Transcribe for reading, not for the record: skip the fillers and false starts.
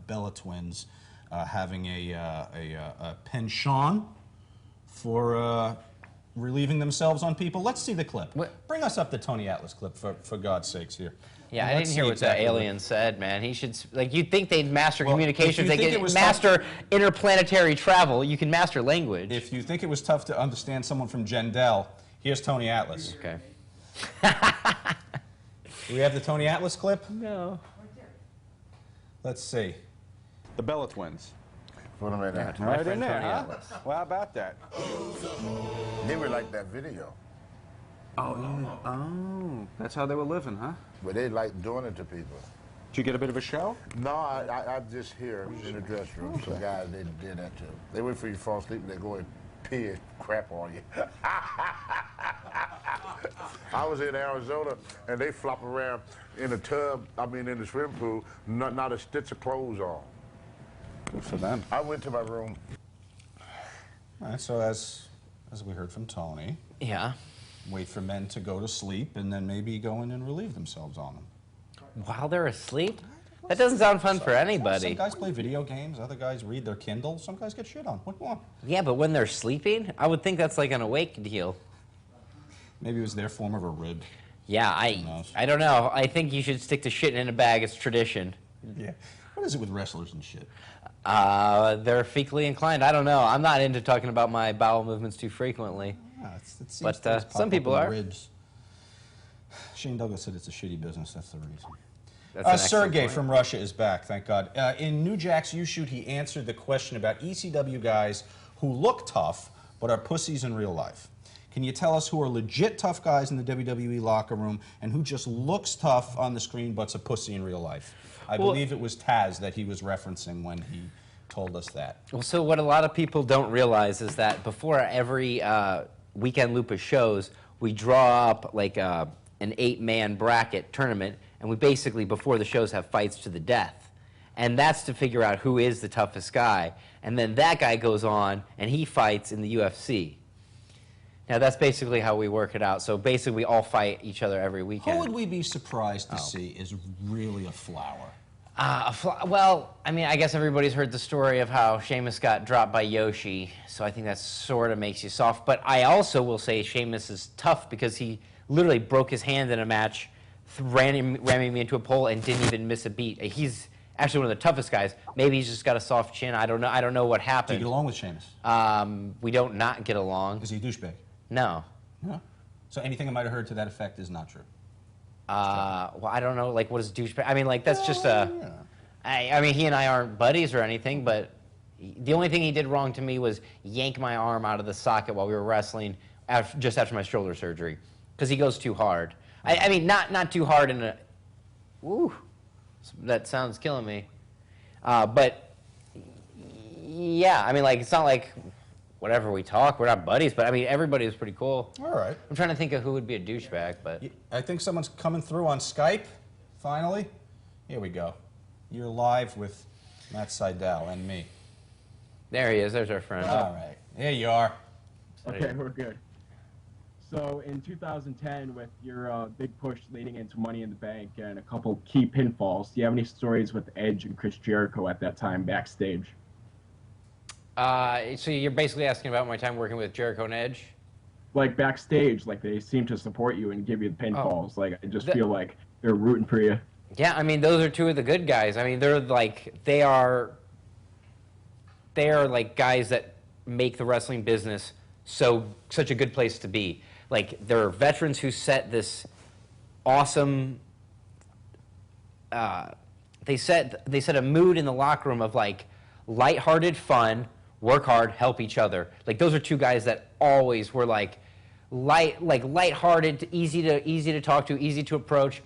Bella Twins having a penchant for relieving themselves on people. Let's see the clip. Bring us up the Tony Atlas clip, for God's sakes here. Yeah, I didn't hear what the alien said, man. He should, like, you'd think they'd master communications. They could master interplanetary travel. You can master language. If you think it was tough to understand someone from Jendel, here's Tony Atlas. Okay. Do we have the Tony Atlas clip? No. Let's see. The Bella Twins. Put them in there. Right in there, huh? Well, how about that? They were like that video. Oh, that's how they were living, huh? But they like doing it to people. Did you get a bit of a show? No, I just hear in the dressing room some guys they did that to. They wait for you to fall asleep and they go and pee and crap on you. I was in Arizona and they flop around in a tub, in the swimming pool, not a stitch of clothes on. Good for them. I went to my room. All right, so as we heard from Tony. Yeah. Wait for men to go to sleep and then maybe go in and relieve themselves on them. While they're asleep? That doesn't sound fun for anybody. Some guys play video games, other guys read their Kindle, some guys get shit on. What do you want? Yeah, but when they're sleeping, I would think that's like an awake deal. Maybe it was their form of a rib. Yeah, I don't know. I think you should stick to shitting in a bag. It's tradition. Yeah. What is it with wrestlers and shit? They're fecally inclined. I don't know. I'm not into talking about my bowel movements too frequently. But some people are. Ribs. Shane Douglas said it's a shitty business. That's the reason. Sergey from Russia is back, thank God. In New Jack's U-Shoot, he answered the question about ECW guys who look tough but are pussies in real life. Can you tell us who are legit tough guys in the WWE locker room and who just looks tough on the screen but's a pussy in real life? I believe it was Taz that he was referencing when he told us that. Well, so what a lot of people don't realize is that before every Weekend Loop of shows, we draw up like an 8-man bracket tournament, and we basically, before the shows, have fights to the death. And that's to figure out who is the toughest guy. And then that guy goes on, and he fights in the UFC. Now, that's basically how we work it out. So basically, we all fight each other every weekend. Who would we be surprised to see is really a flower? Well, I mean, I guess everybody's heard the story of how Sheamus got dropped by Yoshi, so I think that sort of makes you soft. But I also will say Sheamus is tough because he literally broke his hand in a match, ramming me into a pole, and didn't even miss a beat. He's actually one of the toughest guys. Maybe he's just got a soft chin. I don't know. I don't know what happened. Do you get along with Sheamus? We don't not get along. Is he a douchebag? No. No? So anything I might have heard to that effect is not true? Well, I don't know, like, what is douchebag? I mean, like, that's just a... I mean, he and I aren't buddies or anything, but the only thing he did wrong to me was yank my arm out of the socket while we were wrestling just after my shoulder surgery, because he goes too hard. I mean, not too hard in a... Ooh, that sound's killing me. But, yeah, I mean, like, it's not like... Whatever we talk, we're not buddies, but I mean, everybody is pretty cool. All right. I'm trying to think of who would be a douchebag, but... I think someone's coming through on Skype, finally. Here we go. You're live with Matt Sydal and me. There he is. There's our friend. All right. There you are. Okay, we're good. So in 2010, with your big push leading into Money in the Bank and a couple key pinfalls, do you have any stories with Edge and Chris Jericho at that time backstage? So you're basically asking about my time working with Jericho and Edge? Like backstage, like they seem to support you and give you the pinfalls. Like I just feel like they're rooting for you. Yeah, I mean, those are two of the good guys. I mean, they are like guys that make the wrestling business such a good place to be. Like, they're veterans who set this awesome. They set a mood in the locker room of like lighthearted fun. Work hard, help each other. Like, those are two guys that always were like lighthearted, easy to talk to, easy to approach.